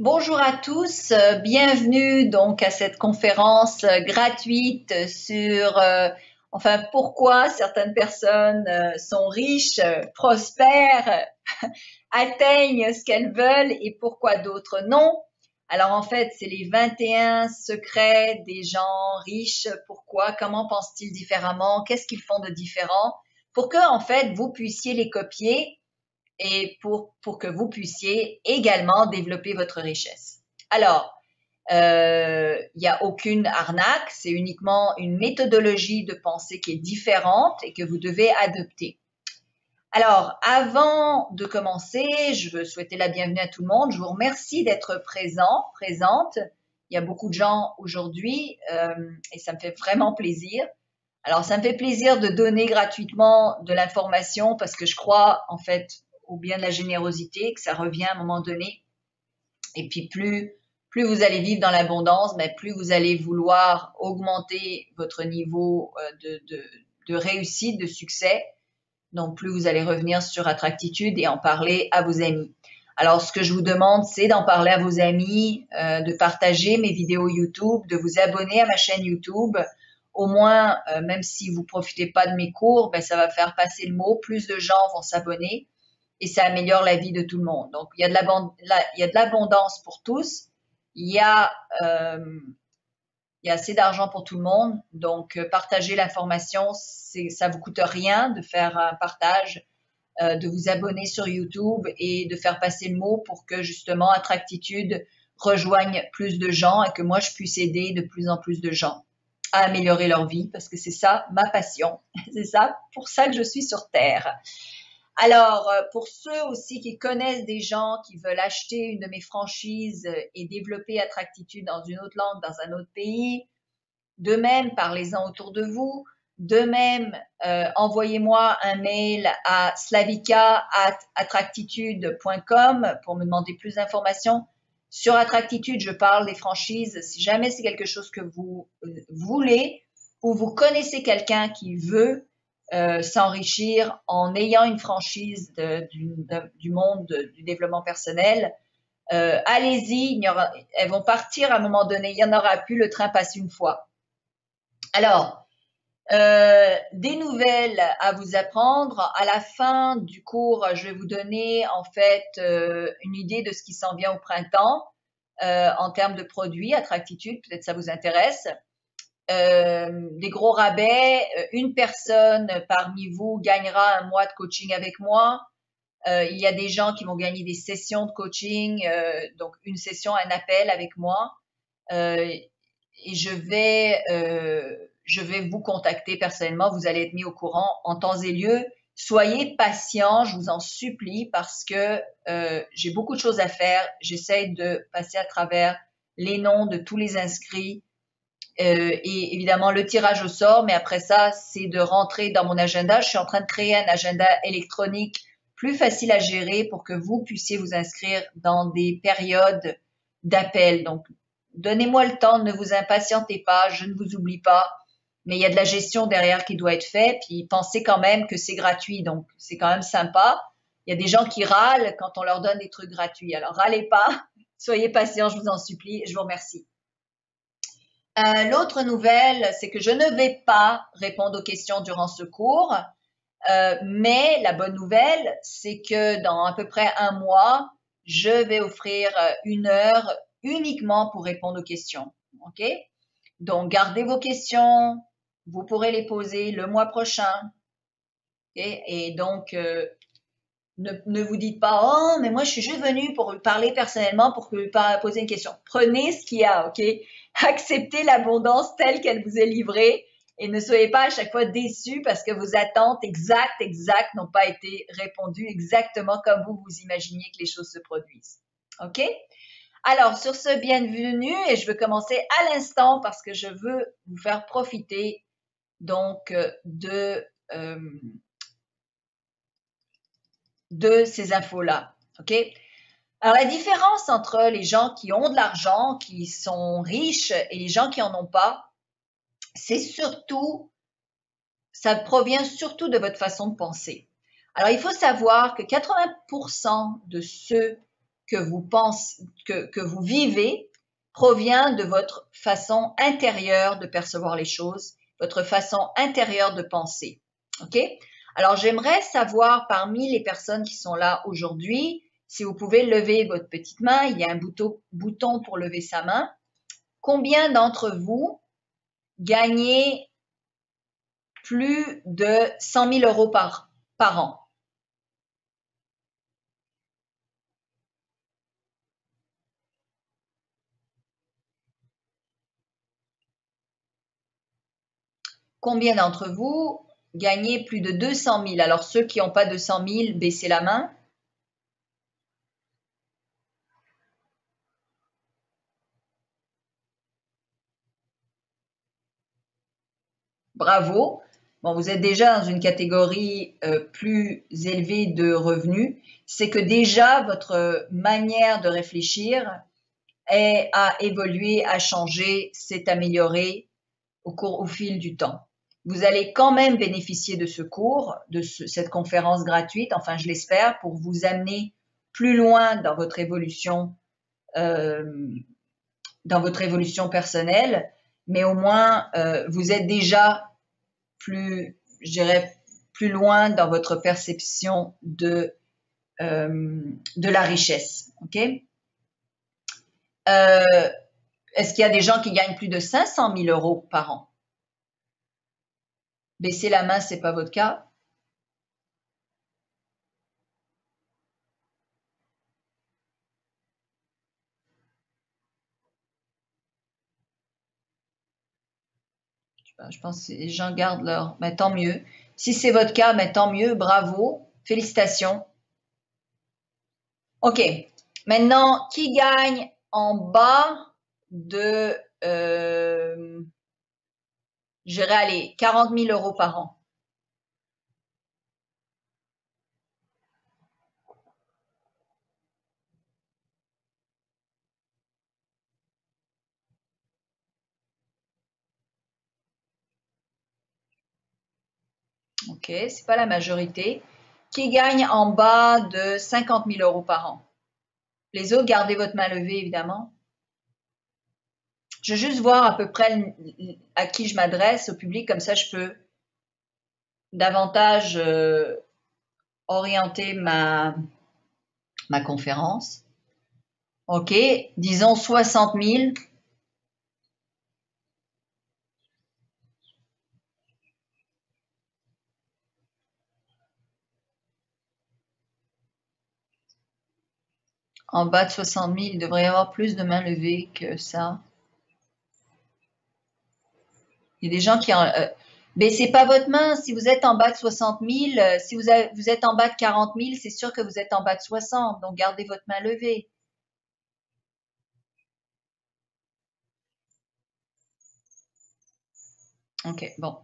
Bonjour à tous, bienvenue donc à cette conférence gratuite sur pourquoi certaines personnes sont riches, prospèrent, atteignent ce qu'elles veulent et pourquoi d'autres non. Alors en fait, c'est les 21 secrets des gens riches, pourquoi, comment pensent-ils différemment, qu'est-ce qu'ils font de différent pour que en fait vous puissiez les copier et pour que vous puissiez également développer votre richesse. Alors, il n'y a aucune arnaque, c'est uniquement une méthodologie de pensée qui est différente et que vous devez adopter. Alors, avant de commencer, je veux souhaiter la bienvenue à tout le monde. Je vous remercie d'être présente. Il y a beaucoup de gens aujourd'hui et ça me fait vraiment plaisir. Alors, ça me fait plaisir de donner gratuitement de l'information parce que je crois en fait au bien de la générosité, que ça revient à un moment donné. Et puis plus vous allez vivre dans l'abondance, mais plus vous allez vouloir augmenter votre niveau de réussite, de succès. Donc, plus vous allez revenir sur Attractitude et en parler à vos amis. Alors, ce que je vous demande, c'est d'en parler à vos amis, de partager mes vidéos YouTube, de vous abonner à ma chaîne YouTube. Au moins, même si vous profitez pas de mes cours, ben, ça va faire passer le mot. Plus de gens vont s'abonner et ça améliore la vie de tout le monde. Donc, il y a de l'abondance pour tous. Il y a assez d'argent pour tout le monde. Donc, partager l'information, ça vous coûte rien de faire un partage, de vous abonner sur YouTube et de faire passer le mot pour que justement Attractitude rejoigne plus de gens et que moi, je puisse aider de plus en plus de gens à améliorer leur vie parce que c'est ça ma passion. C'est ça, pour ça que je suis sur Terre. Alors, pour ceux aussi qui connaissent des gens qui veulent acheter une de mes franchises et développer Attractitude dans une autre langue, dans un autre pays, de même, parlez-en autour de vous. De même, envoyez-moi un mail à slavika@attractitude.com pour me demander plus d'informations. Sur Attractitude, je parle des franchises. Si jamais c'est quelque chose que vous voulez ou vous connaissez quelqu'un qui veut s'enrichir en ayant une franchise du monde du développement personnel, allez-y, elles vont partir à un moment donné. Il n'y en aura plus, le train passe une fois. Alors, des nouvelles à vous apprendre. À la fin du cours, je vais vous donner en fait une idée de ce qui s'en vient au printemps en termes de produits, Attractitude, peut-être ça vous intéresse. Des gros rabais, une personne parmi vous gagnera un mois de coaching avec moi. Il y a des gens qui vont gagner des sessions de coaching, donc une session, un appel avec moi. Et je vais vous contacter personnellement. Vous allez être mis au courant en temps et lieu. Soyez patient, je vous en supplie, parce que j'ai beaucoup de choses à faire. J'essaye de passer à travers les noms de tous les inscrits et évidemment le tirage au sort. Mais après ça, c'est de rentrer dans mon agenda. Je suis en train de créer un agenda électronique plus facile à gérer pour que vous puissiez vous inscrire dans des périodes d'appel. Donc, donnez-moi le temps, ne vous impatientez pas, je ne vous oublie pas, mais il y a de la gestion derrière qui doit être faite, puis pensez quand même que c'est gratuit, donc c'est quand même sympa. Il y a des gens qui râlent quand on leur donne des trucs gratuits, alors râlez pas, soyez patients, je vous en supplie, je vous remercie. L'autre nouvelle, c'est que je ne vais pas répondre aux questions durant ce cours, mais la bonne nouvelle, c'est que dans à peu près un mois, je vais offrir une heure uniquement pour répondre aux questions. OK? Donc, gardez vos questions. Vous pourrez les poser le mois prochain. Okay? Et donc, ne vous dites pas, oh, mais moi, je suis juste venue pour lui parler personnellement, pour lui poser une question. Prenez ce qu'il y a, OK? Acceptez l'abondance telle qu'elle vous est livrée et ne soyez pas à chaque fois déçus parce que vos attentes exactes n'ont pas été répondues exactement comme vous imaginiez que les choses se produisent. OK? Alors, sur ce, bienvenue et je veux commencer à l'instant parce que je veux vous faire profiter donc de ces infos-là. OK? Alors, la différence entre les gens qui ont de l'argent, qui sont riches et les gens qui en ont pas, c'est surtout, ça provient surtout de votre façon de penser. Alors, il faut savoir que 80% de ceux que vous pensez, que vous vivez provient de votre façon intérieure de percevoir les choses, votre façon intérieure de penser. OK? Alors, j'aimerais savoir parmi les personnes qui sont là aujourd'hui, si vous pouvez lever votre petite main, il y a un bouton pour lever sa main. Combien d'entre vous gagnez plus de 100 000 euros par an? Combien d'entre vous gagnez plus de 200 000? Alors, ceux qui n'ont pas 200 000, baissez la main. Bravo. Bon, vous êtes déjà dans une catégorie plus élevée de revenus. C'est que déjà, votre manière de réfléchir a évolué, a changé, s'est améliorée au fil du temps. Vous allez quand même bénéficier de ce cours, de cette conférence gratuite, enfin je l'espère, pour vous amener plus loin dans votre évolution personnelle, mais au moins vous êtes déjà plus, je dirais, plus loin dans votre perception de la richesse. OK? Est-ce qu'il y a des gens qui gagnent plus de 500 000 euros par an? Baissez la main, c'est pas votre cas. Je pense que les gens gardent leur... Mais tant mieux. Si c'est votre cas, mais tant mieux. Bravo. Félicitations. OK. Maintenant, qui gagne en bas de... j'irais aller 40 000 euros par an? OK, c'est pas la majorité. Qui gagne en bas de 50 000 euros par an? Les autres, gardez votre main levée, évidemment. Je veux juste voir à peu près à qui je m'adresse, au public, comme ça je peux davantage orienter ma conférence. OK, disons 60 000. En bas de 60 000, il devrait y avoir plus de mains levées que ça. Il y a des gens qui... baissez pas votre main. Si vous êtes en bas de 60 000, si vous êtes en bas de 40 000, c'est sûr que vous êtes en bas de 60. Donc, gardez votre main levée. OK, bon.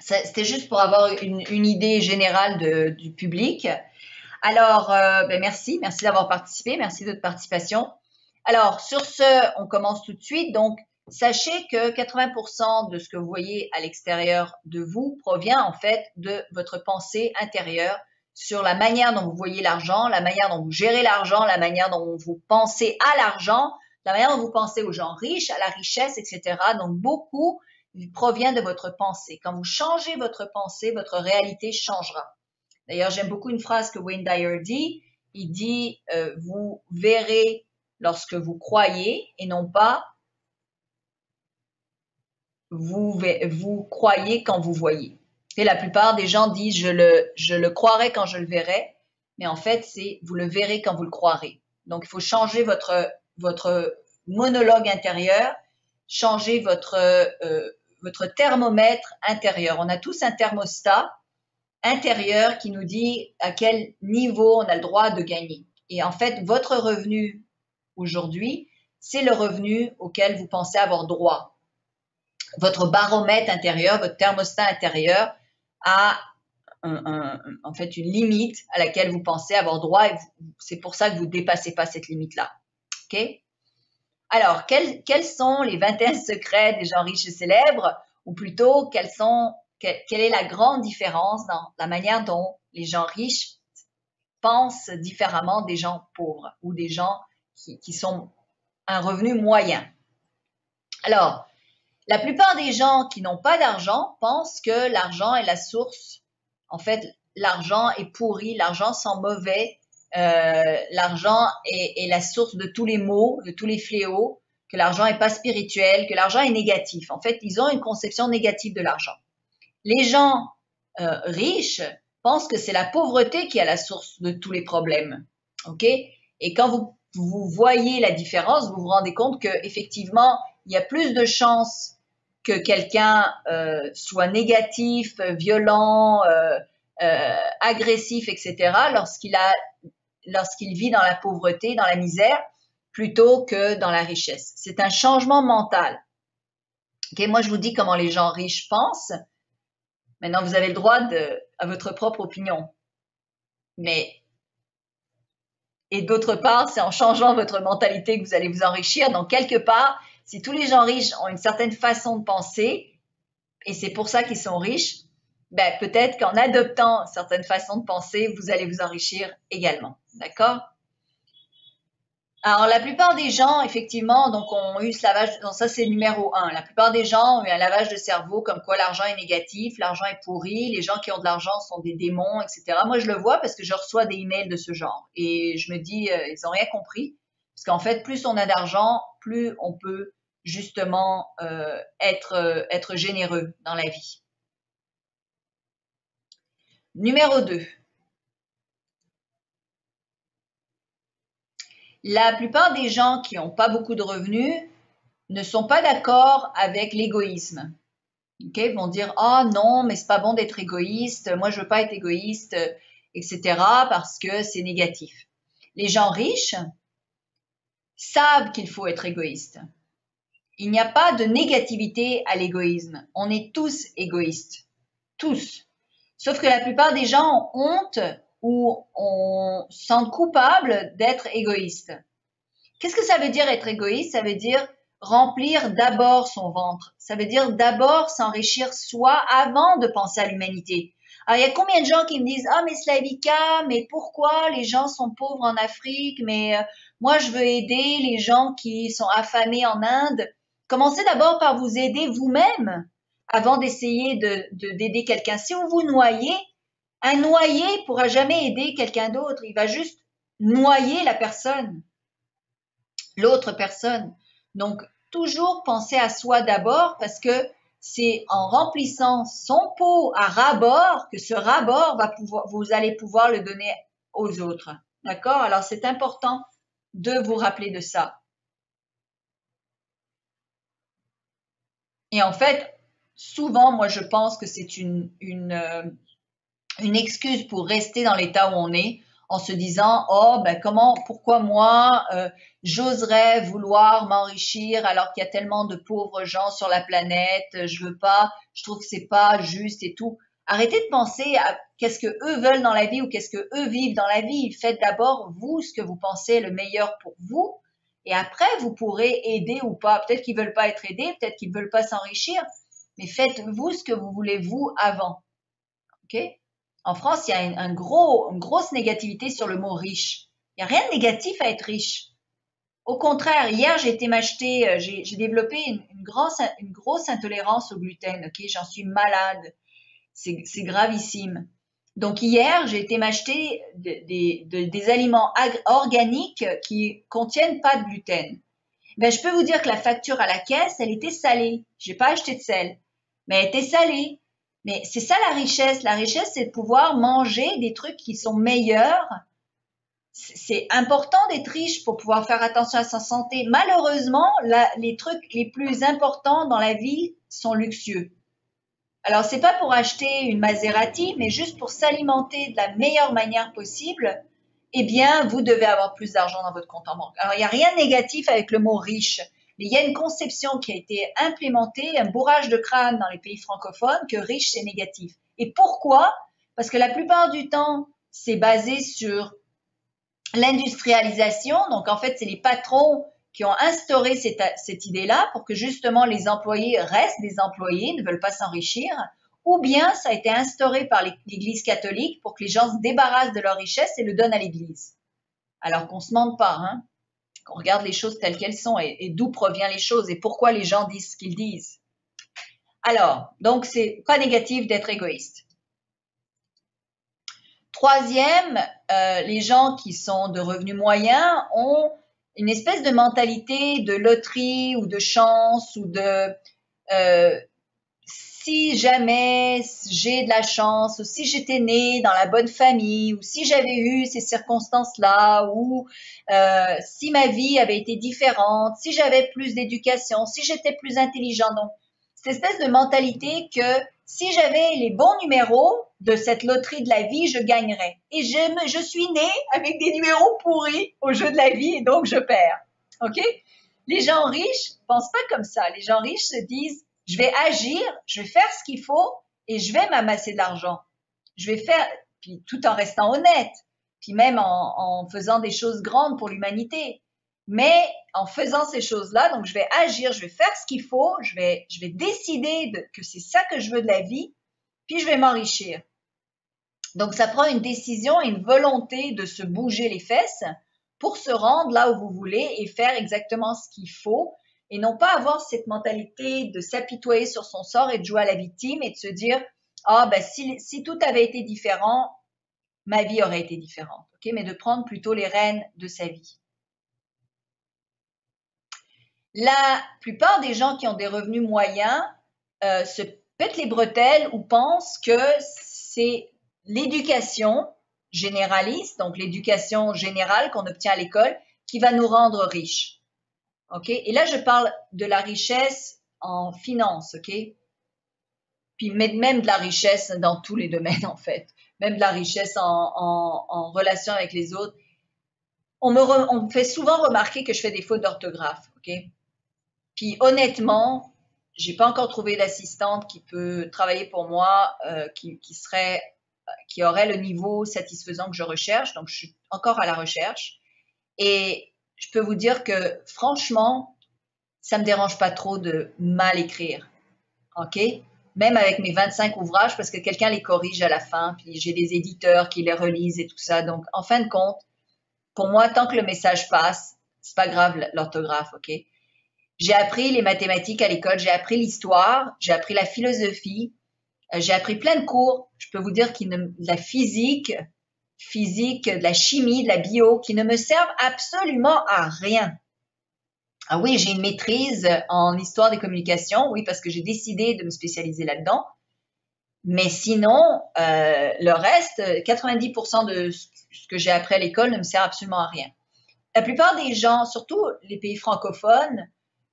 C'était juste pour avoir une idée générale du public. Alors, ben merci d'avoir participé, merci de votre participation. Alors, sur ce, on commence tout de suite. Donc, sachez que 80% de ce que vous voyez à l'extérieur de vous provient en fait de votre pensée intérieure sur la manière dont vous voyez l'argent, la manière dont vous gérez l'argent, la manière dont vous pensez à l'argent, la manière dont vous pensez aux gens riches, à la richesse, etc. Donc, beaucoup provient de votre pensée. Quand vous changez votre pensée, votre réalité changera. D'ailleurs, j'aime beaucoup une phrase que Wayne Dyer dit. Il dit vous verrez lorsque vous croyez et non pas vous croyez quand vous voyez. Et la plupart des gens disent je le croirai quand je le verrai, mais en fait, c'est vous le verrez quand vous le croirez. Donc, il faut changer votre monologue intérieur, changer votre thermomètre intérieur. On a tous un thermostat intérieur qui nous dit à quel niveau on a le droit de gagner. Et en fait, votre revenu aujourd'hui, c'est le revenu auquel vous pensez avoir droit. Votre baromètre intérieur, votre thermostat intérieur a en fait une limite à laquelle vous pensez avoir droit et c'est pour ça que vous ne dépassez pas cette limite-là. OK? Alors, quels sont les 21 secrets des gens riches et célèbres? Ou plutôt, quelle est la grande différence dans la manière dont les gens riches pensent différemment des gens pauvres ou des gens qui sont un revenu moyen. Alors, la plupart des gens qui n'ont pas d'argent pensent que l'argent est la source. En fait, l'argent est pourri, l'argent sent mauvais, l'argent est la source de tous les maux, de tous les fléaux, que l'argent n'est pas spirituel, que l'argent est négatif. En fait, ils ont une conception négative de l'argent. Les gens riches pensent que c'est la pauvreté qui est la source de tous les problèmes. Ok? Et quand vous voyez la différence, vous vous rendez compte que effectivement, il y a plus de chances que quelqu'un soit négatif, violent, agressif, etc., lorsqu'il vit dans la pauvreté, dans la misère, plutôt que dans la richesse. C'est un changement mental. Okay, moi, je vous dis comment les gens riches pensent. Maintenant, vous avez le droit à votre propre opinion. Et d'autre part, c'est en changeant votre mentalité que vous allez vous enrichir. Donc, quelque part, si tous les gens riches ont une certaine façon de penser, et c'est pour ça qu'ils sont riches, ben, peut-être qu'en adoptant certaines façons de penser, vous allez vous enrichir également. D'accord? Alors, la plupart des gens, effectivement, donc, ont eu ce lavage, donc ça, c'est le numéro 1. La plupart des gens ont eu un lavage de cerveau comme quoi l'argent est négatif, l'argent est pourri, les gens qui ont de l'argent sont des démons, etc. Moi, je le vois parce que je reçois des emails de ce genre. Et je me dis, ils ont rien compris. Parce qu'en fait, plus on a d'argent, plus on peut justement être généreux dans la vie. Numéro 2. La plupart des gens qui n'ont pas beaucoup de revenus ne sont pas d'accord avec l'égoïsme. Okay? Ils vont dire « Ah non, mais c'est pas bon d'être égoïste, moi je veux pas être égoïste, etc. parce que c'est négatif. » Les gens riches savent qu'il faut être égoïste. Il n'y a pas de négativité à l'égoïsme. On est tous égoïstes. Tous. Sauf que la plupart des gens ont honte ou on se sent coupable d'être égoïste. Qu'est-ce que ça veut dire être égoïste? Ça veut dire remplir d'abord son ventre. Ça veut dire d'abord s'enrichir soi avant de penser à l'humanité. Alors, il y a combien de gens qui me disent « Ah, mais Slavika, mais pourquoi les gens sont pauvres en Afrique? Mais moi, je veux aider les gens qui sont affamés en Inde. » Commencez d'abord par vous aider vous-même avant d'essayer d'aider quelqu'un. Si vous vous noyez, un noyé pourra jamais aider quelqu'un d'autre. Il va juste noyer la personne, l'autre personne. Donc, toujours penser à soi d'abord parce que c'est en remplissant son pot à ras-bord que ce ras-bord vous allez pouvoir le donner aux autres. D'accord? Alors, c'est important de vous rappeler de ça. Et en fait, souvent, moi, je pense que c'est une excuse pour rester dans l'état où on est, en se disant « Oh, ben pourquoi moi, j'oserais vouloir m'enrichir alors qu'il y a tellement de pauvres gens sur la planète, je veux pas, je trouve que c'est pas juste et tout. » Arrêtez de penser à qu'est-ce que eux veulent dans la vie ou qu'est-ce que eux vivent dans la vie. Faites d'abord, vous, ce que vous pensez est le meilleur pour vous. Et après, vous pourrez aider ou pas. Peut-être qu'ils veulent pas être aidés, peut-être qu'ils veulent pas s'enrichir, mais faites-vous ce que vous voulez vous avant. OK? En France, il y a une grosse négativité sur le mot riche. Il n'y a rien de négatif à être riche. Au contraire, hier, j'ai été m'acheter, j'ai développé une grosse intolérance au gluten. OK? J'en suis malade. C'est gravissime. Donc hier, j'ai été m'acheter des aliments organiques qui contiennent pas de gluten. Ben, je peux vous dire que la facture à la caisse, elle était salée. J'ai pas acheté de sel, mais elle était salée. Mais c'est ça la richesse. La richesse, c'est de pouvoir manger des trucs qui sont meilleurs. C'est important d'être riche pour pouvoir faire attention à sa santé. Malheureusement, les trucs les plus importants dans la vie sont luxueux. Alors, c'est pas pour acheter une Maserati, mais juste pour s'alimenter de la meilleure manière possible, eh bien, vous devez avoir plus d'argent dans votre compte en banque. Alors, il n'y a rien de négatif avec le mot riche, mais il y a une conception qui a été implémentée, un bourrage de crâne dans les pays francophones, que riche, c'est négatif. Et pourquoi? Parce que la plupart du temps, c'est basé sur l'industrialisation. Donc, en fait, c'est les patrons qui ont instauré cette idée-là pour que justement les employés restent des employés, ne veulent pas s'enrichir, ou bien ça a été instauré par l'Église catholique pour que les gens se débarrassent de leur richesse et le donnent à l'Église. Alors qu'on se mente pas, hein, qu'on regarde les choses telles qu'elles sont et d'où proviennent les choses et pourquoi les gens disent ce qu'ils disent. Alors, donc c'est pas négatif d'être égoïste. Troisième, les gens qui sont de revenus moyens ont une espèce de mentalité de loterie ou de chance ou de si jamais j'ai de la chance ou si j'étais née dans la bonne famille ou si j'avais eu ces circonstances-là ou si ma vie avait été différente, si j'avais plus d'éducation, si j'étais plus intelligent. Donc, cette espèce de mentalité que si j'avais les bons numéros de cette loterie de la vie, je gagnerais. Et je suis née avec des numéros pourris au jeu de la vie et donc je perds. OK? Les gens riches pensent pas comme ça. Les gens riches se disent je vais agir, je vais faire ce qu'il faut et je vais m'amasser de l'argent. Je vais faire, puis tout en restant honnête, puis même en faisant des choses grandes pour l'humanité. Mais en faisant ces choses-là, donc je vais agir, je vais faire ce qu'il faut, je vais décider que c'est ça que je veux de la vie, puis je vais m'enrichir. Donc ça prend une décision et une volonté de se bouger les fesses pour se rendre là où vous voulez et faire exactement ce qu'il faut et non pas avoir cette mentalité de s'apitoyer sur son sort et de jouer à la victime et de se dire ah ben si tout avait été différent, ma vie aurait été différente. OK, mais de prendre plutôt les rênes de sa vie. La plupart des gens qui ont des revenus moyens se pètent les bretelles ou pensent que c'est l'éducation généraliste, donc l'éducation générale qu'on obtient à l'école, qui va nous rendre riches. OK? Et là, je parle de la richesse en finance, OK? Puis même de la richesse dans tous les domaines, en fait. Même de la richesse en relation avec les autres. On me fait souvent remarquer que je fais des fautes d'orthographe, OK? Puis honnêtement, j'ai pas encore trouvé d'assistante qui peut travailler pour moi, qui aurait le niveau satisfaisant que je recherche. Donc, je suis encore à la recherche. Et je peux vous dire que franchement, ça me dérange pas trop de mal écrire. OK? Même avec mes 25 ouvrages, parce que quelqu'un les corrige à la fin, puis j'ai des éditeurs qui les relisent et tout ça. Donc, en fin de compte, pour moi, tant que le message passe, c'est pas grave l'orthographe, OK? J'ai appris les mathématiques à l'école, j'ai appris l'histoire, j'ai appris la philosophie, j'ai appris plein de cours. Je peux vous dire de la physique, de la chimie, de la bio, qui ne me servent absolument à rien. Ah oui, j'ai une maîtrise en histoire des communications, oui, parce que j'ai décidé de me spécialiser là-dedans. Mais sinon, le reste, 90% de ce que j'ai appris à l'école ne me sert absolument à rien. La plupart des gens, surtout les pays francophones,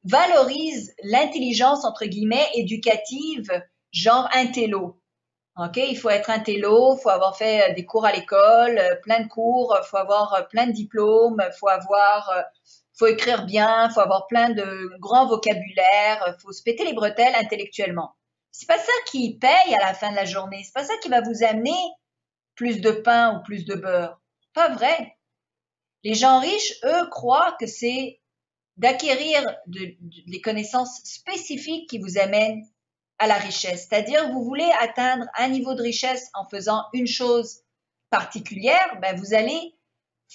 valorisent l'intelligence, entre guillemets, éducative, genre intello. OK, il faut être intello, il faut avoir fait des cours à l'école, plein de cours, il faut avoir plein de diplômes, faut écrire bien, il faut avoir plein de grands vocabulaires, il faut se péter les bretelles intellectuellement. C'est pas ça qui paye à la fin de la journée, c'est pas ça qui va vous amener plus de pain ou plus de beurre. Pas vrai. Les gens riches, eux, croient que c'est d'acquérir des connaissances spécifiques qui vous amènent à la richesse. C'est-à-dire, vous voulez atteindre un niveau de richesse en faisant une chose particulière, ben vous allez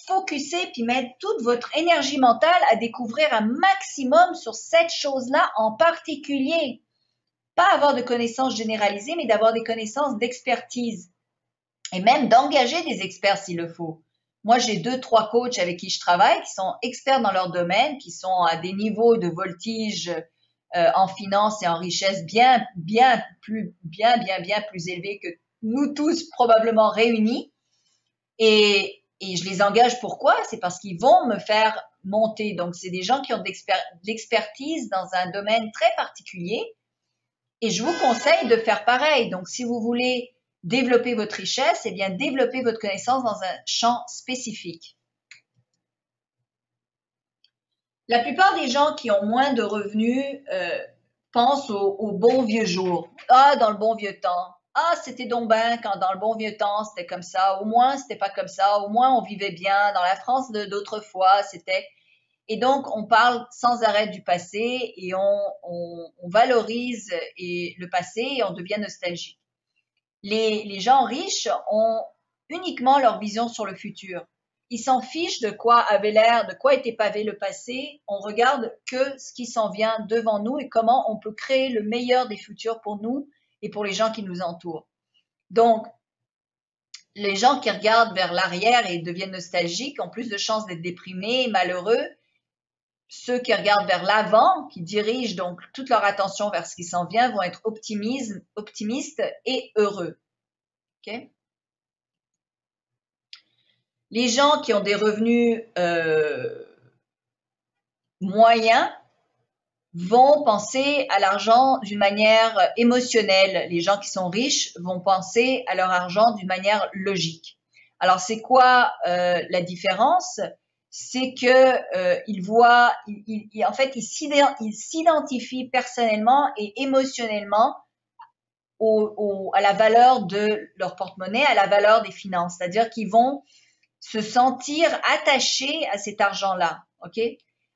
focuser puis mettre toute votre énergie mentale à découvrir un maximum sur cette chose-là en particulier. Pas avoir de connaissances généralisées, mais d'avoir des connaissances d'expertise. Et même d'engager des experts s'il le faut. Moi, j'ai 2-3 coachs avec qui je travaille qui sont experts dans leur domaine, qui sont à des niveaux de voltige en finance et en richesse bien plus élevés que nous tous probablement réunis. Et je les engage pourquoi? C'est parce qu'ils vont me faire monter. Donc, c'est des gens qui ont de l'expertise dans un domaine très particulier. Et je vous conseille de faire pareil. Donc, si vous voulez développer votre richesse, eh bien, développer votre connaissance dans un champ spécifique. La plupart des gens qui ont moins de revenus pensent au bon vieux jour. Ah, dans le bon vieux temps. Ah, c'était donc bien quand dans le bon vieux temps, c'était comme ça. Au moins, c'était pas comme ça. Au moins, on vivait bien. Dans la France d'autrefois, c'était... Et donc, on parle sans arrêt du passé et on valorise le passé et on devient nostalgique. Les gens riches ont uniquement leur vision sur le futur. Ils s'en fichent de quoi avait l'air, de quoi était pavé le passé. On regarde que ce qui s'en vient devant nous et comment on peut créer le meilleur des futurs pour nous et pour les gens qui nous entourent. Donc, les gens qui regardent vers l'arrière et deviennent nostalgiques ont plus de chances d'être déprimés, malheureux. Ceux qui regardent vers l'avant, qui dirigent donc toute leur attention vers ce qui s'en vient, vont être optimistes et heureux. Okay? Les gens qui ont des revenus moyens vont penser à l'argent d'une manière émotionnelle. Les gens qui sont riches vont penser à leur argent d'une manière logique. Alors, c'est quoi la différence? C'est que ils voient, en fait, ils s'identifient personnellement et émotionnellement à la valeur de leur porte-monnaie, à la valeur des finances. C'est-à-dire qu'ils vont se sentir attachés à cet argent-là, ok?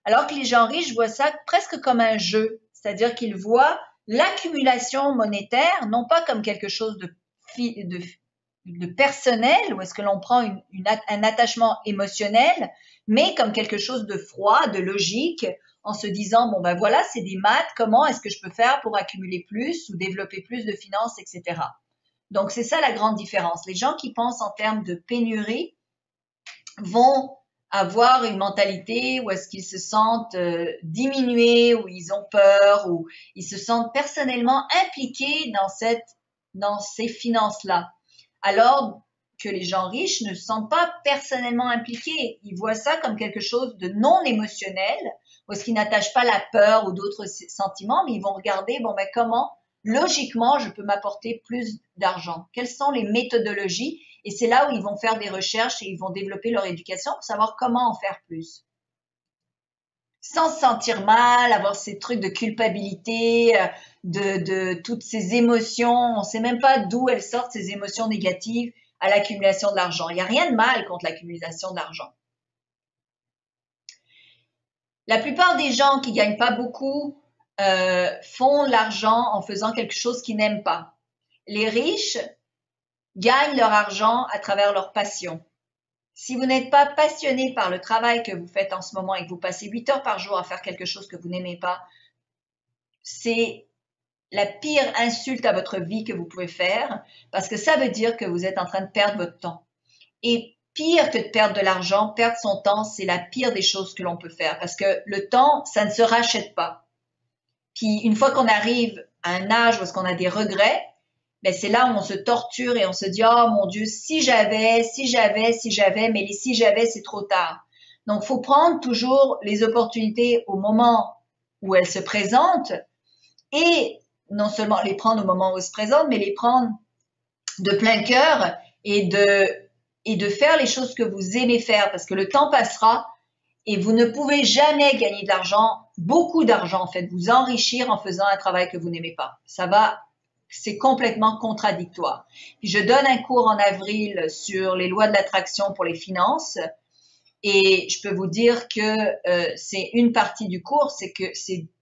Alors que les gens riches voient ça presque comme un jeu, c'est-à-dire qu'ils voient l'accumulation monétaire non pas comme quelque chose de personnel, où est-ce que l'on prend un attachement émotionnel, mais comme quelque chose de froid, de logique, en se disant, bon ben voilà, c'est des maths, comment est-ce que je peux faire pour accumuler plus ou développer plus de finances, etc. Donc c'est ça la grande différence. Les gens qui pensent en termes de pénurie vont avoir une mentalité où est-ce qu'ils se sentent diminués, où ils ont peur, où ils se sentent personnellement impliqués dans ces finances-là. Alors que les gens riches ne se sentent pas personnellement impliqués. Ils voient ça comme quelque chose de non émotionnel, où est-ce qu'ils n'attachent pas la peur ou d'autres sentiments, mais ils vont regarder, bon ben comment, logiquement, je peux m'apporter plus d'argent. Quelles sont les méthodologies? Et c'est là où ils vont faire des recherches et ils vont développer leur éducation pour savoir comment en faire plus. Sans se sentir mal, avoir ces trucs de culpabilité, de toutes ces émotions. On ne sait même pas d'où elles sortent, ces émotions négatives à l'accumulation de l'argent. Il n'y a rien de mal contre l'accumulation de l'argent. La plupart des gens qui gagnent pas beaucoup font l'argent en faisant quelque chose qu'ils n'aiment pas. Les riches gagnent leur argent à travers leur passion. Si vous n'êtes pas passionné par le travail que vous faites en ce moment et que vous passez 8 heures par jour à faire quelque chose que vous n'aimez pas, c'est la pire insulte à votre vie que vous pouvez faire parce que ça veut dire que vous êtes en train de perdre votre temps. Et pire que de perdre de l'argent, perdre son temps, c'est la pire des choses que l'on peut faire parce que le temps, ça ne se rachète pas. Puis une fois qu'on arrive à un âge où est-ce qu'on a des regrets, ben c'est là où on se torture et on se dit « Oh mon Dieu, si j'avais, mais les si j'avais, c'est trop tard. » Donc, il faut prendre toujours les opportunités au moment où elles se présentent et non seulement les prendre au moment où elles se présentent, mais les prendre de plein cœur et de faire les choses que vous aimez faire parce que le temps passera et vous ne pouvez jamais gagner de l'argent, beaucoup d'argent en fait, vous enrichir en faisant un travail que vous n'aimez pas. C'est complètement contradictoire. Puis je donne un cours en avril sur les lois de l'attraction pour les finances et je peux vous dire que c'est une partie du cours, c'est que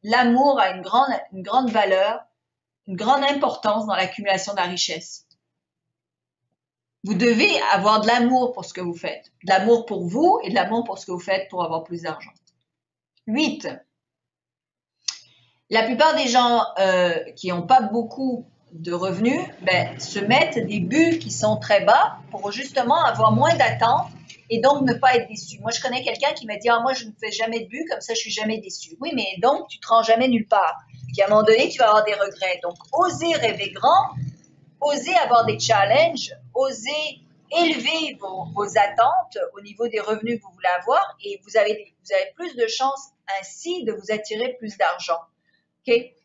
l'amour a une grande valeur, une grande importance dans l'accumulation de la richesse. Vous devez avoir de l'amour pour ce que vous faites, de l'amour pour vous et de l'amour pour ce que vous faites pour avoir plus d'argent. 8. La plupart des gens qui n'ont pas beaucoup de revenus se mettent des buts qui sont très bas pour justement avoir moins d'attentes et donc ne pas être déçus. Moi, je connais quelqu'un qui m'a dit « Ah, moi, je ne fais jamais de but, comme ça, je suis jamais déçu. » Oui, mais donc, tu te rends jamais nulle part. Puis à un moment donné, tu vas avoir des regrets. Donc, osez rêver grand, osez avoir des challenges, osez élever vos attentes au niveau des revenus que vous voulez avoir et vous avez plus de chances ainsi de vous attirer plus d'argent. Okay?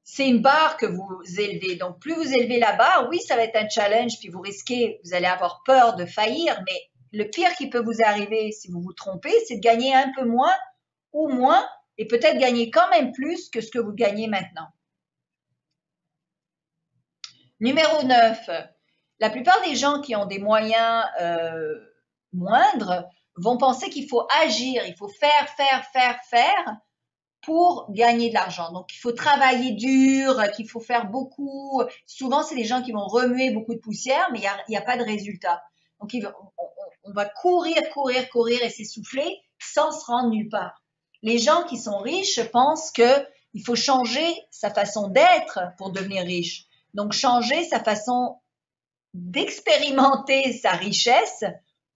C'est une barre que vous élevez. Donc, plus vous élevez la barre, oui, ça va être un challenge, puis vous allez avoir peur de faillir, mais le pire qui peut vous arriver si vous vous trompez, c'est de gagner un peu moins ou moins et peut-être gagner quand même plus que ce que vous gagnez maintenant. Numéro 9. La plupart des gens qui ont des moyens moindres vont penser qu'il faut agir, il faut faire pour gagner de l'argent. Donc, il faut travailler dur, qu'il faut faire beaucoup. Souvent, c'est des gens qui vont remuer beaucoup de poussière, mais il y a pas de résultat. Donc, on va courir, courir, courir et s'essouffler sans se rendre nulle part. Les gens qui sont riches pensent que il faut changer sa façon d'être pour devenir riche. Donc, changer sa façon d'expérimenter sa richesse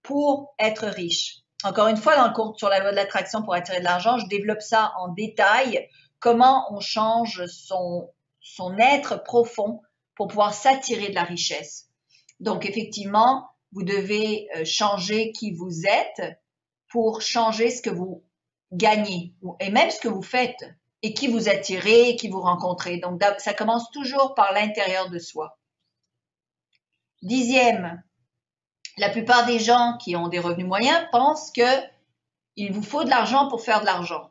pour être riche. Encore une fois, dans le cours sur la loi de l'attraction pour attirer de l'argent, je développe ça en détail, comment on change son être profond pour pouvoir s'attirer de la richesse. Donc, effectivement, vous devez changer qui vous êtes pour changer ce que vous gagnez et même ce que vous faites et qui vous attirez et qui vous rencontrez. Donc, ça commence toujours par l'intérieur de soi. 10e, la plupart des gens qui ont des revenus moyens pensent que il vous faut de l'argent pour faire de l'argent.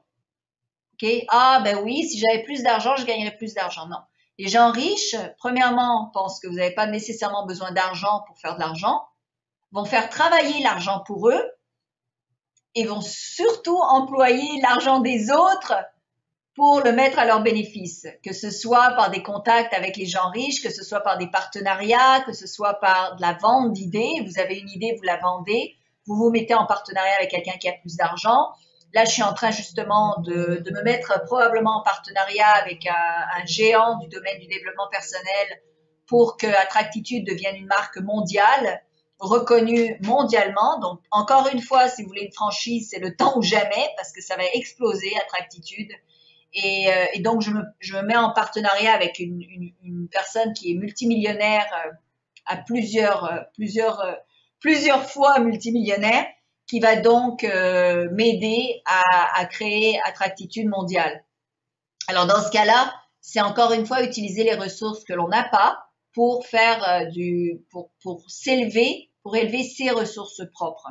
Okay? Ah, ben oui, si j'avais plus d'argent, je gagnerais plus d'argent. Non. Les gens riches, premièrement, pensent que vous n'avez pas nécessairement besoin d'argent pour faire de l'argent, vont faire travailler l'argent pour eux et vont surtout employer l'argent des autres pour le mettre à leur bénéfice, que ce soit par des contacts avec les gens riches, que ce soit par des partenariats, que ce soit par de la vente d'idées. Vous avez une idée, vous la vendez, vous vous mettez en partenariat avec quelqu'un qui a plus d'argent. Là, je suis en train justement de me mettre probablement en partenariat avec un géant du domaine du développement personnel pour que Attractitude devienne une marque mondiale, reconnue mondialement. Donc, encore une fois, si vous voulez une franchise, c'est le temps ou jamais parce que ça va exploser Attractitude. Et donc, je me mets en partenariat avec une personne qui est multimillionnaire, à plusieurs fois multimillionnaire, qui va donc m'aider à créer Attractitude mondiale. Alors, dans ce cas-là, c'est encore une fois utiliser les ressources que l'on n'a pas pour faire pour s'élever, pour élever ses ressources propres.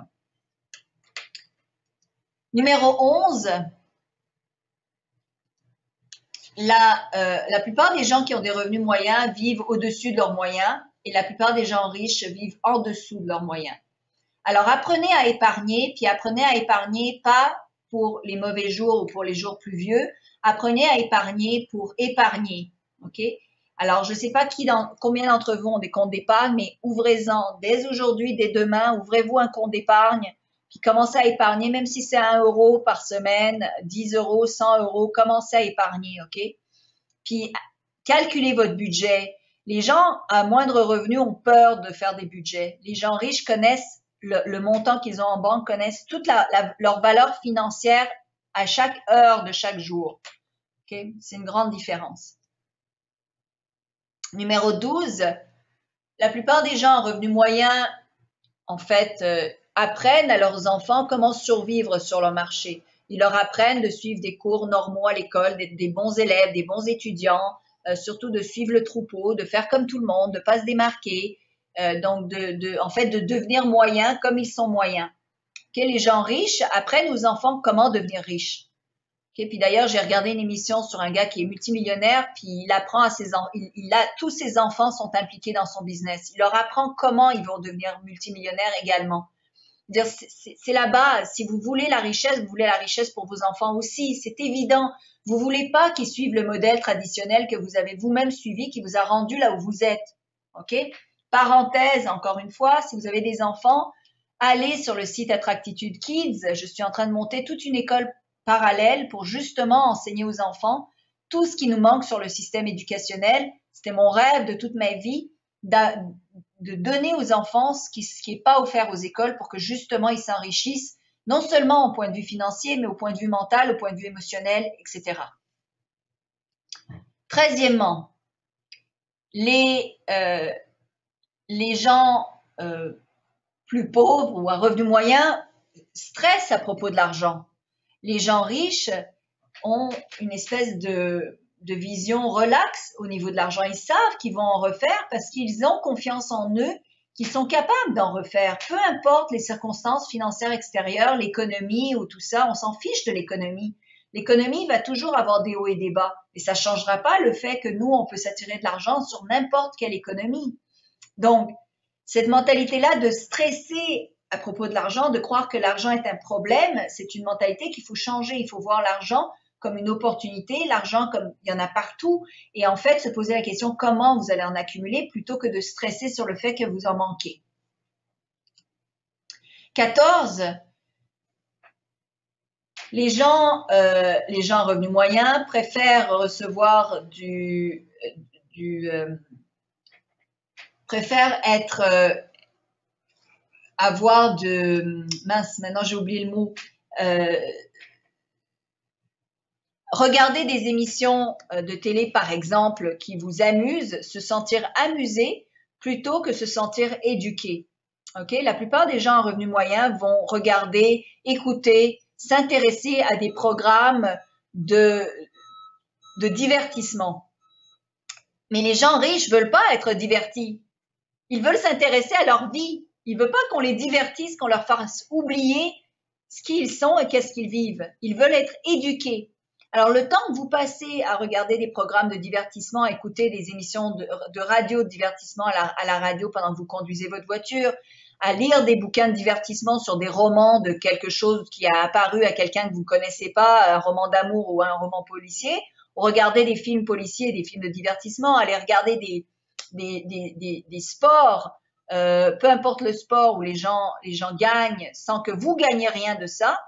Numéro 11. La plupart des gens qui ont des revenus moyens vivent au-dessus de leurs moyens et la plupart des gens riches vivent en dessous de leurs moyens. Alors, apprenez à épargner, puis apprenez à épargner pas pour les mauvais jours ou pour les jours pluvieux. Apprenez à épargner pour épargner, ok? Alors, je ne sais pas combien d'entre vous ont des comptes d'épargne, mais ouvrez-en dès aujourd'hui, dès demain, ouvrez-vous un compte d'épargne, puis commencez à épargner, même si c'est 1 euro par semaine, 10 euros, 100 euros, commencez à épargner, ok? Puis, calculez votre budget. Les gens à moindre revenu ont peur de faire des budgets. Les gens riches connaissent le montant qu'ils ont en banque, connaissent toute leur valeur financière à chaque heure de chaque jour. Okay? C'est une grande différence. Numéro 12, la plupart des gens en revenu moyen, en fait, apprennent à leurs enfants comment survivre sur le marché. Ils leur apprennent de suivre des cours normaux à l'école, d'être des bons élèves, des bons étudiants, surtout de suivre le troupeau, de faire comme tout le monde, de ne pas se démarquer, donc en fait, de devenir moyens comme ils sont moyens. Okay, les gens riches apprennent aux enfants comment devenir riches. Okay, puis d'ailleurs, j'ai regardé une émission sur un gars qui est multimillionnaire, puis il apprend à tous ses enfants sont impliqués dans son business. Il leur apprend comment ils vont devenir multimillionnaires également. C'est la base. Si vous voulez la richesse, vous voulez la richesse pour vos enfants aussi. C'est évident. Vous voulez pas qu'ils suivent le modèle traditionnel que vous avez vous-même suivi, qui vous a rendu là où vous êtes. OK? Parenthèse, encore une fois, si vous avez des enfants, allez sur le site Attractitude Kids. Je suis en train de monter toute une école parallèle pour justement enseigner aux enfants tout ce qui nous manque sur le système éducationnel. C'était mon rêve de toute ma vie, de donner aux enfants ce qui est pas offert aux écoles pour que justement ils s'enrichissent, non seulement au point de vue financier, mais au point de vue mental, au point de vue émotionnel, etc. 13e, les gens plus pauvres ou à revenu moyen stressent à propos de l'argent. Les gens riches ont une espèce de vision relaxe au niveau de l'argent. Ils savent qu'ils vont en refaire parce qu'ils ont confiance en eux, qu'ils sont capables d'en refaire. Peu importe les circonstances financières extérieures, l'économie ou tout ça, on s'en fiche de l'économie. L'économie va toujours avoir des hauts et des bas. Et ça ne changera pas le fait que nous, on peut s'attirer de l'argent sur n'importe quelle économie. Donc, cette mentalité-là de stresser à propos de l'argent, de croire que l'argent est un problème, c'est une mentalité qu'il faut changer. Il faut voir l'argent comme une opportunité, l'argent comme il y en a partout, et en fait se poser la question comment vous allez en accumuler plutôt que de stresser sur le fait que vous en manquez. 14. Les gens à revenus moyens préfèrent recevoir préfèrent avoir maintenant j'ai oublié le mot, regarder des émissions de télé, par exemple, qui vous amusent, se sentir amusé plutôt que se sentir éduqué. Okay? La plupart des gens à revenus moyens vont regarder, écouter, s'intéresser à des programmes de divertissement. Mais les gens riches veulent pas être divertis. Ils veulent s'intéresser à leur vie. Ils veulent pas qu'on les divertisse, qu'on leur fasse oublier ce qu'ils sont et qu'est-ce qu'ils vivent. Ils veulent être éduqués. Alors, le temps que vous passez à regarder des programmes de divertissement, à écouter des émissions de radio de divertissement à la radio pendant que vous conduisez votre voiture, à lire des bouquins de divertissement sur des romans de quelque chose qui a apparu à quelqu'un que vous connaissez pas, un roman d'amour ou un roman policier, ou regarder des films policiers, des films de divertissement, aller regarder des sports, peu importe le sport où les gens gagnent sans que vous gagnez rien de ça,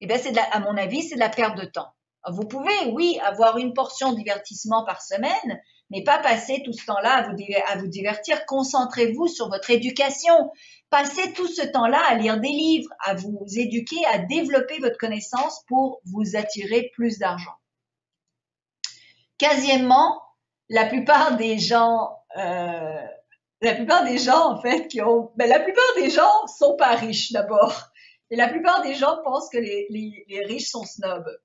eh bien à mon avis, c'est de la perte de temps. Vous pouvez, oui, avoir une portion de divertissement par semaine, mais pas passer tout ce temps-là à vous divertir. Concentrez-vous sur votre éducation. Passez tout ce temps-là à lire des livres, à vous éduquer, à développer votre connaissance pour vous attirer plus d'argent. 15e, la plupart des gens en fait la plupart des gens sont pas riches d'abord. Et la plupart des gens pensent que les riches sont snobs.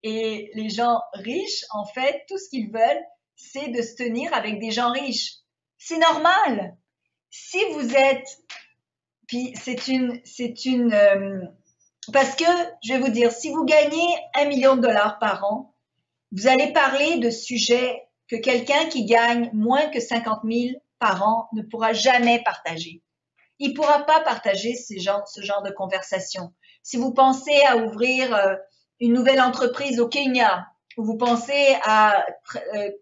Et les gens riches, en fait, tout ce qu'ils veulent, c'est de se tenir avec des gens riches. C'est normal. Si vous êtes, puis parce que, je vais vous dire, si vous gagnez $1 million par an, vous allez parler de sujets que quelqu'un qui gagne moins que 50 000 par an ne pourra jamais partager. Il ne pourra pas partager ce genre de conversation. Si vous pensez à ouvrir une nouvelle entreprise au Kenya, ou vous pensez à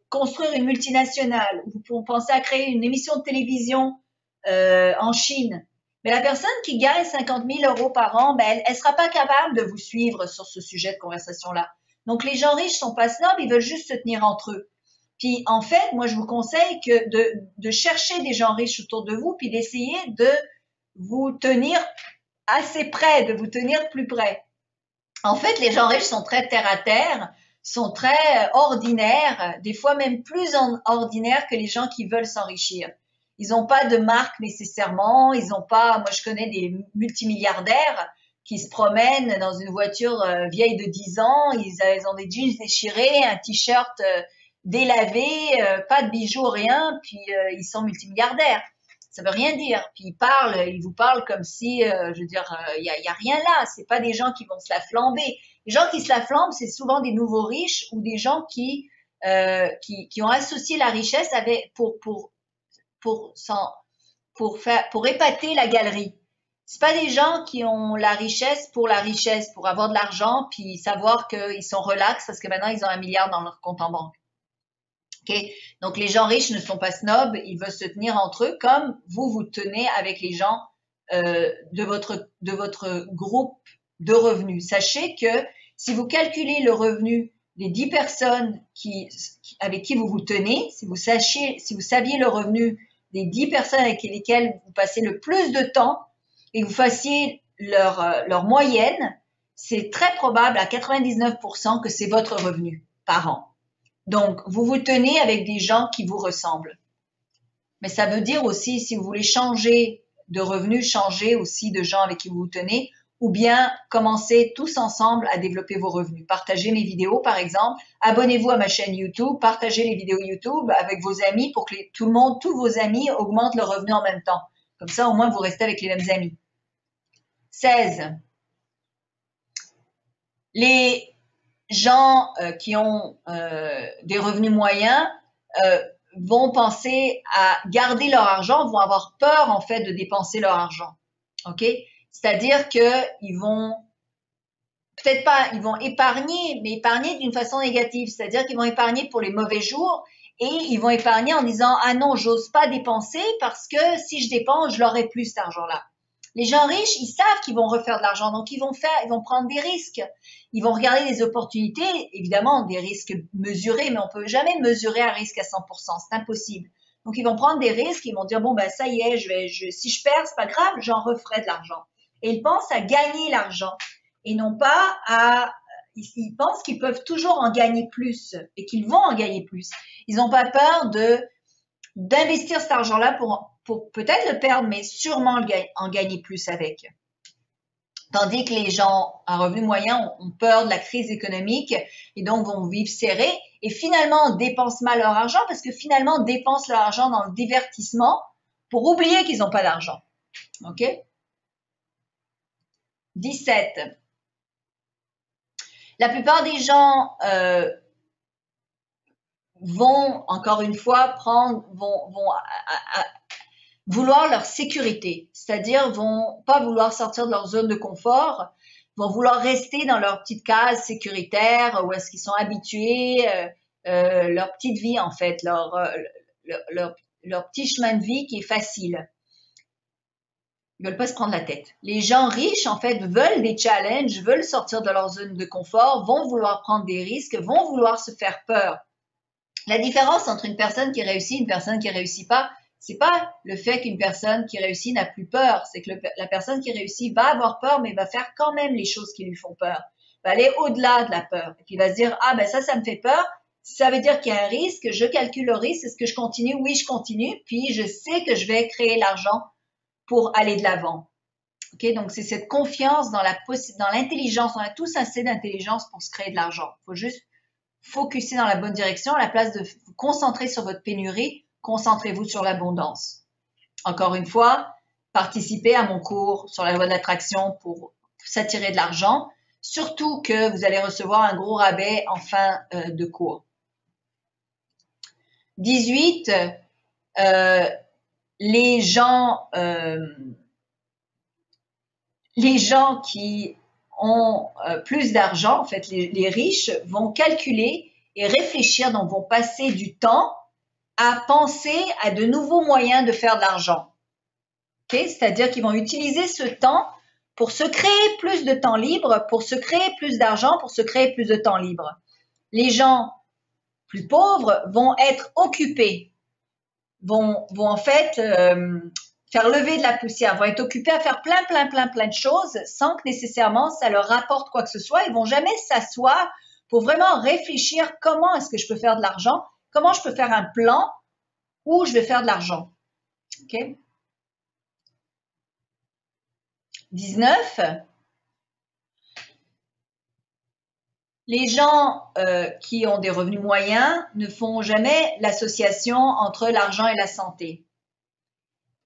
construire une multinationale, ou vous pensez à créer une émission de télévision en Chine, mais la personne qui gagne 50 000 € par an, elle ne sera pas capable de vous suivre sur ce sujet de conversation-là. Donc, les gens riches sont pas snobs, ils veulent juste se tenir entre eux. Puis, en fait, moi, je vous conseille de chercher des gens riches autour de vous, puis d'essayer de vous tenir assez près, de vous tenir plus près. En fait, les gens riches sont très terre à terre, sont très ordinaires, des fois même plus ordinaires que les gens qui veulent s'enrichir. Ils n'ont pas de marque nécessairement, ils n'ont pas, moi je connais des multimilliardaires qui se promènent dans une voiture vieille de 10 ans, ils ont des jeans déchirés, un t-shirt délavé, pas de bijoux, rien, puis ils sont multimilliardaires. Ça veut rien dire. Puis ils vous parlent comme si, je veux dire, il y a rien là. C'est pas des gens qui vont se la flamber. Les gens qui se la flambent, c'est souvent des nouveaux riches ou des gens qui ont associé la richesse avec pour épater la galerie. C'est pas des gens qui ont la richesse, pour avoir de l'argent, puis savoir qu'ils sont relax parce que maintenant ils ont 1 milliard dans leur compte en banque. Okay? Donc, les gens riches ne sont pas snobs, ils veulent se tenir entre eux comme vous tenez avec les gens de votre groupe de revenus. Sachez que si vous calculez le revenu des 10 personnes avec qui vous tenez, si vous saviez le revenu des 10 personnes avec lesquelles vous passez le plus de temps et que vous fassiez leur moyenne, c'est très probable à 99% que c'est votre revenu par an. Donc, vous tenez avec des gens qui vous ressemblent. Mais ça veut dire aussi, si vous voulez changer de revenus, changer aussi de gens avec qui vous tenez, ou bien commencez tous ensemble à développer vos revenus. Partagez mes vidéos, par exemple. Abonnez-vous à ma chaîne YouTube. Partagez les vidéos YouTube avec vos amis pour que tous vos amis augmentent leurs revenus en même temps. Comme ça, au moins, vous restez avec les mêmes amis. 16. Les gens qui ont des revenus moyens vont penser à garder leur argent, vont avoir peur en fait de dépenser leur argent. OK? C'est-à-dire que ils vont peut-être pas, ils vont épargner, mais épargner d'une façon négative, c'est-à-dire qu'ils vont épargner pour les mauvais jours et ils vont épargner en disant ah non, j'ose pas dépenser parce que si je dépense, je l'aurai plus cet argent-là. Les gens riches, ils savent qu'ils vont refaire de l'argent, donc ils vont prendre des risques. Ils vont regarder les opportunités, évidemment des risques mesurés, mais on peut jamais mesurer un risque à 100%, c'est impossible. Donc ils vont prendre des risques, ils vont dire bon ben ça y est, si je perds, c'est pas grave, j'en referai de l'argent. Et ils pensent à gagner l'argent et non pas ils pensent qu'ils peuvent toujours en gagner plus et qu'ils vont en gagner plus. Ils n'ont pas peur d'investir cet argent-là pour peut-être le perdre, mais sûrement en gagner plus avec. Tandis que les gens à revenu moyen ont peur de la crise économique et donc vont vivre serrés et finalement dépensent mal leur argent parce que finalement dépensent leur argent dans le divertissement pour oublier qu'ils n'ont pas d'argent. OK? 17. La plupart des gens vont, encore une fois, vont vouloir leur sécurité, c'est-à-dire vont pas vouloir sortir de leur zone de confort, vont vouloir rester dans leur petite case sécuritaire où est-ce qu'ils sont habitués, leur petite vie en fait, leur petit chemin de vie qui est facile. Ils veulent pas se prendre la tête. Les gens riches, en fait, veulent des challenges, veulent sortir de leur zone de confort, vont vouloir prendre des risques, vont vouloir se faire peur. La différence entre une personne qui réussit et une personne qui réussit pas, c'est pas le fait qu'une personne qui réussit n'a plus peur, c'est que la personne qui réussit va avoir peur, mais va faire quand même les choses qui lui font peur. Va aller au-delà de la peur. Et puis va se dire, ah ben ça me fait peur. Ça veut dire qu'il y a un risque, je calcule le risque, est-ce que je continue? Oui, je continue. Puis je sais que je vais créer l'argent pour aller de l'avant. Okay? Donc, c'est cette confiance dans l'intelligence. On a tous assez d'intelligence pour se créer de l'argent. Il faut juste focuser dans la bonne direction. À la place de vous concentrer sur votre pénurie, concentrez-vous sur l'abondance. Encore une fois, participez à mon cours sur la loi de l'attraction pour s'attirer de l'argent. Surtout que vous allez recevoir un gros rabais en fin de cours. 18. Les gens qui ont plus d'argent, en fait, les riches, vont calculer et réfléchir, donc vont passer du temps à penser à de nouveaux moyens de faire de l'argent. Okay? C'est-à-dire qu'ils vont utiliser ce temps pour se créer plus de temps libre, pour se créer plus d'argent, pour se créer plus de temps libre. Les gens plus pauvres vont être occupés, vont en fait faire lever de la poussière, vont être occupés à faire plein de choses sans que nécessairement ça leur rapporte quoi que ce soit. Ils vont jamais s'asseoir pour vraiment réfléchir comment est-ce que je peux faire de l'argent, comment je peux faire un plan où je vais faire de l'argent. OK? 19. Les gens qui ont des revenus moyens ne font jamais l'association entre l'argent et la santé.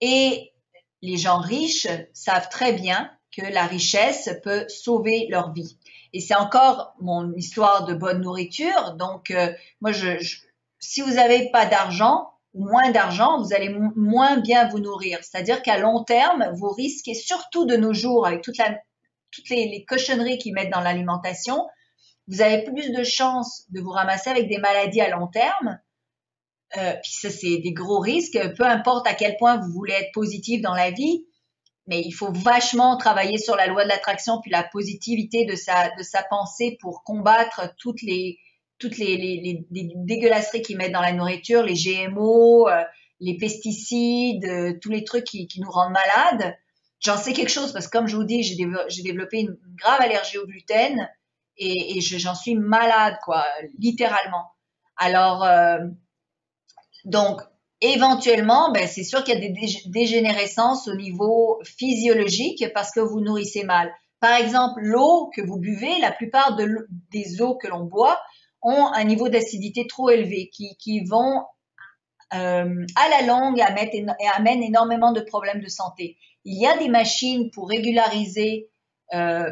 Et les gens riches savent très bien que la richesse peut sauver leur vie. Et c'est encore mon histoire de bonne nourriture. Donc, moi, si vous n'avez pas d'argent ou moins d'argent, vous allez moins bien vous nourrir. C'est-à-dire qu'à long terme, vous risquez, surtout de nos jours, avec toutes les cochonneries qu'ils mettent dans l'alimentation, vous avez plus de chances de vous ramasser avec des maladies à long terme. Puis ça, c'est des gros risques. Peu importe à quel point vous voulez être positif dans la vie, mais il faut vachement travailler sur la loi de l'attraction puis la positivité de sa pensée pour combattre toutes les dégueulasseries qu'ils mettent dans la nourriture, les GMO, les pesticides, tous les trucs qui nous rendent malades. J'en sais quelque chose parce que comme je vous dis, j'ai développé une grave allergie au gluten et j'en suis malade, quoi, littéralement. Alors, donc, éventuellement, ben, c'est sûr qu'il y a des dégénérescences au niveau physiologique parce que vous nourrissez mal. Par exemple, l'eau que vous buvez, la plupart des eaux que l'on boit ont un niveau d'acidité trop élevé qui vont à la longue amènent énormément de problèmes de santé. Il y a des machines pour régulariser,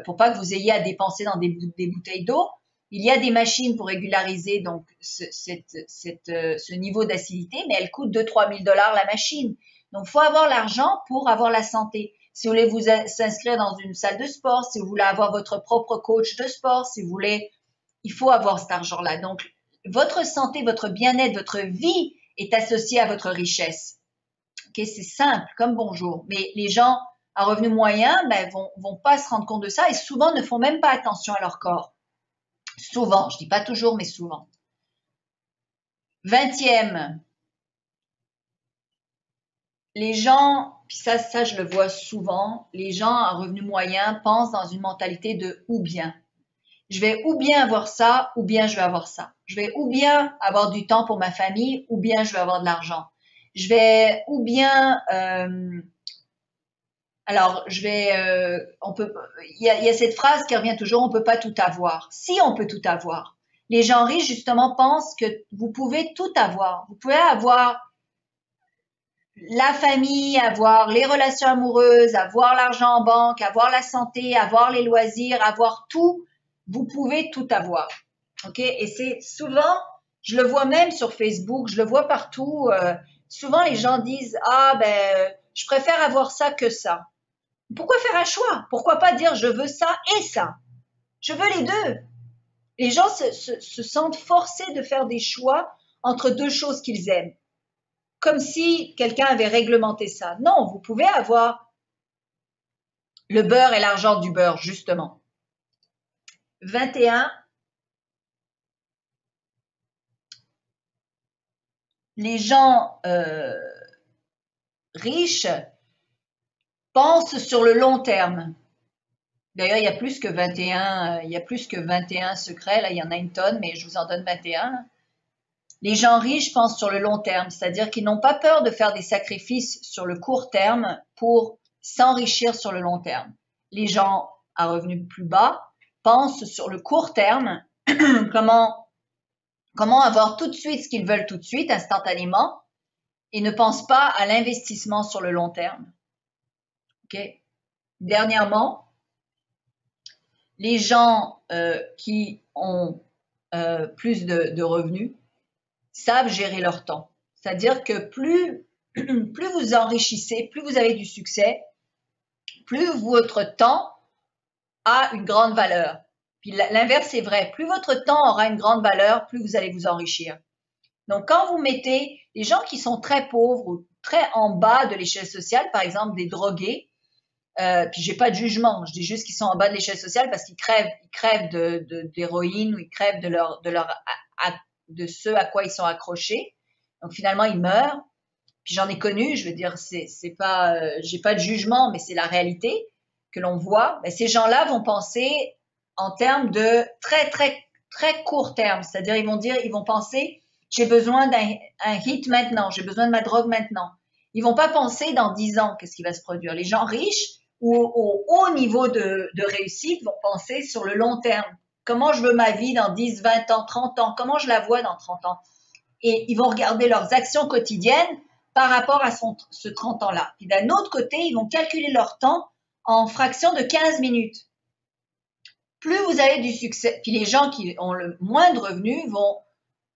pour pas que vous ayez à dépenser dans des bouteilles d'eau. Il y a des machines pour régulariser donc ce niveau d'acidité, mais elles coûtent 2 000 à 3 000 $ la machine. Donc, faut avoir l'argent pour avoir la santé. si vous voulez vous s'inscrire dans une salle de sport, si vous voulez avoir votre propre coach de sport, si vous voulez, il faut avoir cet argent-là. Donc, votre santé, votre bien-être, votre vie est associée à votre richesse. Okay, c'est simple, comme bonjour. Mais les gens à revenus moyens vont pas se rendre compte de ça et souvent ne font même pas attention à leur corps. Souvent, je dis pas toujours, mais souvent. 20e, les gens, puis ça je le vois souvent, les gens à revenus moyens pensent dans une mentalité de ou bien. Je vais ou bien avoir ça, ou bien je vais avoir ça. Je vais ou bien avoir du temps pour ma famille, ou bien je vais avoir de l'argent. Je vais ou bien alors, il y a cette phrase qui revient toujours, on peut pas tout avoir. Si on peut tout avoir. Les gens riches, justement, pensent que vous pouvez tout avoir. Vous pouvez avoir la famille, avoir les relations amoureuses, avoir l'argent en banque, avoir la santé, avoir les loisirs, avoir tout. Vous pouvez tout avoir. OK? Et c'est souvent, je le vois même sur Facebook, je le vois partout. Souvent, les gens disent, je préfère avoir ça que ça. Pourquoi faire un choix? Pourquoi pas dire je veux ça et ça? Je veux les deux. Les gens se sentent forcés de faire des choix entre deux choses qu'ils aiment. Comme si quelqu'un avait réglementé ça. Non, vous pouvez avoir le beurre et l'argent du beurre, justement. 21. Les gens riches pensent sur le long terme. D'ailleurs, il y a plus que 21 secrets. Là, il y en a une tonne, mais je vous en donne 21. Les gens riches pensent sur le long terme, c'est-à-dire qu'ils n'ont pas peur de faire des sacrifices sur le court terme pour s'enrichir sur le long terme. Les gens à revenus plus bas pensent sur le court terme, comment avoir tout de suite ce qu'ils veulent tout de suite, instantanément, et ne pensent pas à l'investissement sur le long terme. Okay? Dernièrement, les gens qui ont plus de revenus savent gérer leur temps. C'est-à-dire que plus vous enrichissez, plus vous avez du succès, plus votre temps a une grande valeur. Puis l'inverse est vrai. Plus votre temps aura une grande valeur, plus vous allez vous enrichir. Donc, quand vous mettez les gens qui sont très pauvres ou très en bas de l'échelle sociale, par exemple des drogués, puis j'ai pas de jugement, je dis juste qu'ils sont en bas de l'échelle sociale parce qu'ils crèvent d'héroïne ou ils crèvent de ce à quoi ils sont accrochés. Donc finalement ils meurent. Puis j'en ai connu, je veux dire, c'est pas, j'ai pas de jugement, mais c'est la réalité que l'on voit. Mais ces gens-là vont penser en termes de très très très court terme, c'est-à-dire ils vont penser, j'ai besoin d'un hit maintenant, j'ai besoin de ma drogue maintenant. Ils vont pas penser dans 10 ans qu'est-ce qui va se produire. Les gens riches ou au haut niveau de réussite vont penser sur le long terme. Comment je veux ma vie dans 10, 20 ans, 30 ans? Comment je la vois dans 30 ans? Et ils vont regarder leurs actions quotidiennes par rapport à ce 30 ans-là. Puis d'un autre côté, ils vont calculer leur temps en fractions de 15 minutes. Plus vous avez du succès, puis les gens qui ont le moins de revenus vont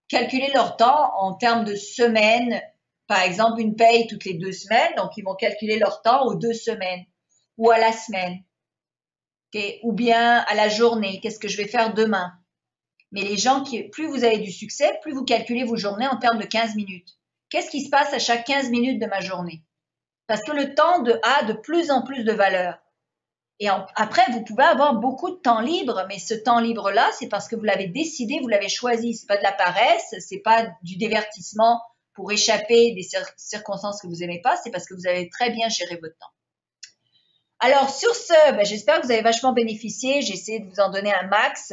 calculer leur temps en termes de semaines. Par exemple, une paye toutes les 2 semaines, donc ils vont calculer leur temps aux 2 semaines ou à la semaine. Okay? Ou bien à la journée, qu'est-ce que je vais faire demain? Mais les gens plus vous avez du succès, plus vous calculez vos journées en termes de 15 minutes. Qu'est-ce qui se passe à chaque 15 minutes de ma journée? Parce que le temps a de plus en plus de valeur. Et après, vous pouvez avoir beaucoup de temps libre, mais ce temps libre-là, c'est parce que vous l'avez décidé, vous l'avez choisi. C'est pas de la paresse, c'est pas du divertissement pour échapper des circonstances que vous aimez pas, c'est parce que vous avez très bien géré votre temps. Alors, sur ce, j'espère que vous avez vachement bénéficié. J'ai essayé de vous en donner un max.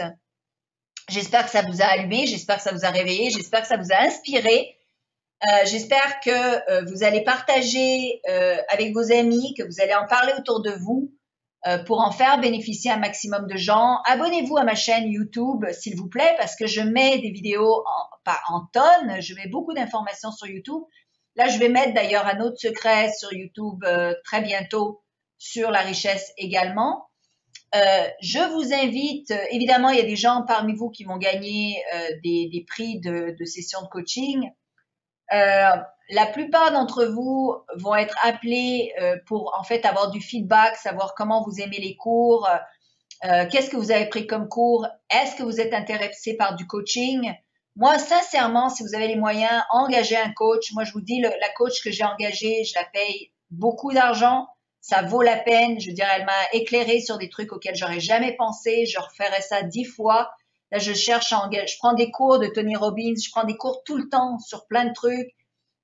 J'espère que ça vous a allumé, j'espère que ça vous a réveillé, j'espère que ça vous a inspiré. J'espère que vous allez partager avec vos amis, que vous allez en parler autour de vous pour en faire bénéficier un maximum de gens. Abonnez-vous à ma chaîne YouTube, s'il vous plaît, parce que je mets des vidéos pas en tonnes, je mets beaucoup d'informations sur YouTube. Là, je vais mettre d'ailleurs un autre secret sur YouTube très bientôt sur la richesse également. Je vous invite, évidemment, il y a des gens parmi vous qui vont gagner des prix de sessions de coaching. La plupart d'entre vous vont être appelés pour en fait avoir du feedback, savoir comment vous aimez les cours, qu'est-ce que vous avez pris comme cours, est-ce que vous êtes intéressé par du coaching. Moi, sincèrement, si vous avez les moyens, engagez un coach. Moi, je vous dis, la coach que j'ai engagée, je la paye beaucoup d'argent. Ça vaut la peine. Je veux dire, elle m'a éclairé sur des trucs auxquels j'aurais jamais pensé. Je referais ça 10 fois. Là, je cherche à engager. Je prends des cours de Tony Robbins. Je prends des cours tout le temps sur plein de trucs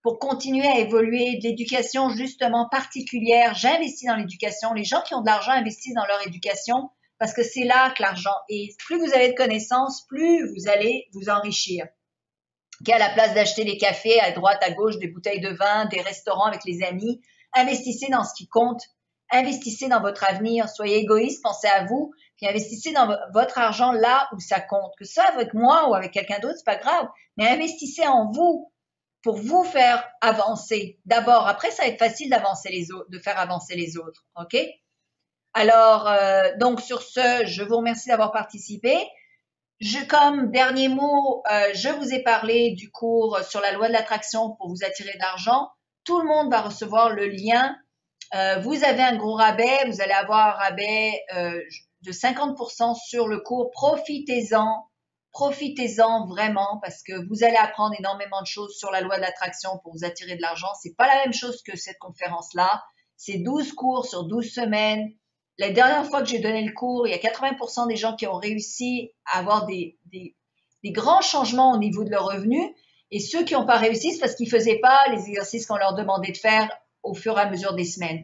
pour continuer à évoluer, de l'éducation justement particulière. J'investis dans l'éducation. Les gens qui ont de l'argent investissent dans leur éducation parce que c'est là que l'argent est. Plus vous avez de connaissances, plus vous allez vous enrichir. Qu'à la place d'acheter des cafés à droite, à gauche, des bouteilles de vin, des restaurants avec les amis, investissez dans ce qui compte. Investissez dans votre avenir. Soyez égoïste, pensez à vous, puis investissez dans votre argent là où ça compte. Que ce soit avec moi ou avec quelqu'un d'autre, c'est pas grave, mais investissez en vous pour vous faire avancer. D'abord, après, ça va être facile d'avancer les autres, de faire avancer les autres. OK? Alors, donc sur ce, je vous remercie d'avoir participé. Comme dernier mot, je vous ai parlé du cours sur la loi de l'attraction pour vous attirer de l'argent. Tout le monde va recevoir le lien. Vous avez un gros rabais, vous allez avoir un rabais de 50% sur le cours. Profitez-en vraiment parce que vous allez apprendre énormément de choses sur la loi de l'attraction pour vous attirer de l'argent. C'est pas la même chose que cette conférence-là. C'est 12 cours sur 12 semaines. La dernière fois que j'ai donné le cours, il y a 80% des gens qui ont réussi à avoir des grands changements au niveau de leurs revenus. Et ceux qui n'ont pas réussi, c'est parce qu'ils ne faisaient pas les exercices qu'on leur demandait de faire au fur et à mesure des semaines.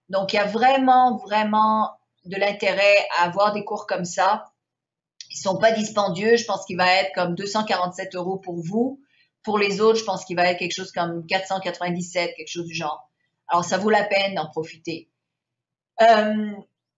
Donc, il y a vraiment, vraiment de l'intérêt à avoir des cours comme ça. Ils ne sont pas dispendieux. Je pense qu'il va être comme 247 € pour vous. Pour les autres, je pense qu'il va être quelque chose comme 497, quelque chose du genre. Alors, ça vaut la peine d'en profiter.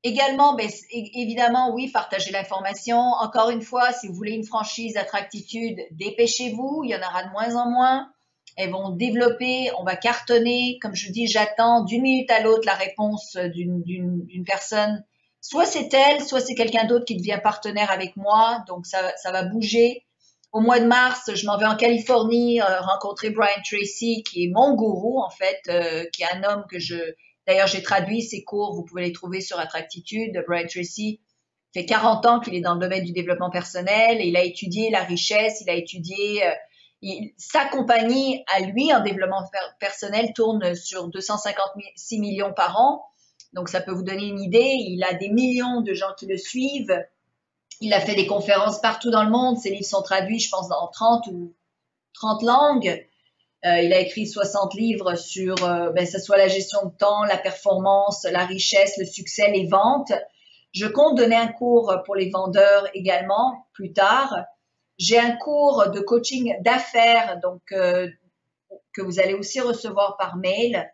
Également, évidemment, oui, partagez l'information. Encore une fois, si vous voulez une franchise Attractitude, dépêchez-vous, il y en aura de moins en moins. Elles vont développer, on va cartonner. Comme je dis, j'attends d'une minute à l'autre la réponse d'une personne. Soit c'est elle, soit c'est quelqu'un d'autre qui devient partenaire avec moi. Donc, ça va bouger. Au mois de mars, je m'en vais en Californie rencontrer Brian Tracy, qui est mon gourou, en fait, qui est un homme que D'ailleurs, j'ai traduit ses cours, vous pouvez les trouver sur Attractitude. Brian Tracy fait 40 ans qu'il est dans le domaine du développement personnel. Et il a étudié la richesse, il a étudié... sa compagnie, à lui, en développement personnel, tourne sur 256 millions par an. Donc, ça peut vous donner une idée. Il a des millions de gens qui le suivent. Il a fait des conférences partout dans le monde. Ses livres sont traduits, je pense, dans 30 langues. Il a écrit 60 livres sur, que ce soit la gestion de temps, la performance, la richesse, le succès, les ventes. Je compte donner un cours pour les vendeurs également plus tard. J'ai un cours de coaching d'affaires donc que vous allez aussi recevoir par mail.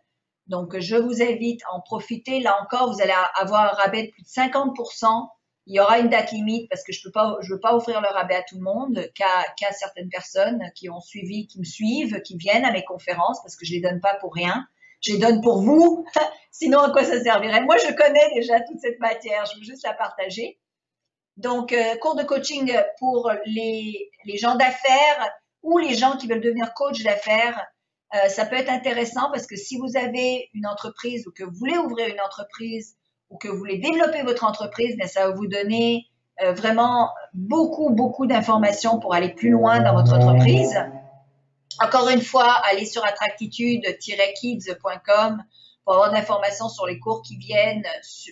Donc, je vous invite à en profiter. Là encore, vous allez avoir un rabais de plus de 50%. Il y aura une date limite parce que je veux pas offrir le rabais à tout le monde, qu'à certaines personnes qui ont suivi, qui me suivent, qui viennent à mes conférences parce que je les donne pas pour rien. Je les donne pour vous. Sinon, à quoi ça servirait? Moi, je connais déjà toute cette matière. Je veux juste la partager. Donc, cours de coaching pour les gens d'affaires ou les gens qui veulent devenir coach d'affaires. Ça peut être intéressant parce que si vous avez une entreprise ou que vous voulez ouvrir une entreprise ou que vous voulez développer votre entreprise, bien, ça va vous donner vraiment beaucoup d'informations pour aller plus loin dans votre entreprise. Encore une fois, allez sur attractitude-kids.com pour avoir de l'information sur les cours qui viennent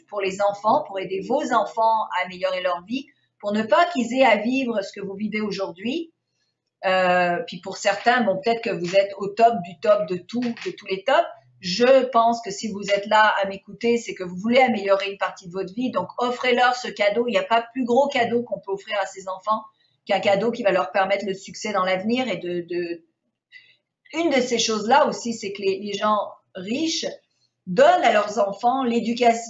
pour les enfants, pour aider vos enfants à améliorer leur vie, pour ne pas qu'ils aient à vivre ce que vous vivez aujourd'hui. Puis pour certains, bon, peut-être que vous êtes au top du top de tous les tops. Je pense que si vous êtes là à m'écouter, c'est que vous voulez améliorer une partie de votre vie. Donc, offrez-leur ce cadeau. Il n'y a pas plus gros cadeau qu'on peut offrir à ses enfants qu'un cadeau qui va leur permettre le succès dans l'avenir. Et une de ces choses-là aussi, c'est que les gens riches donnent à leurs enfants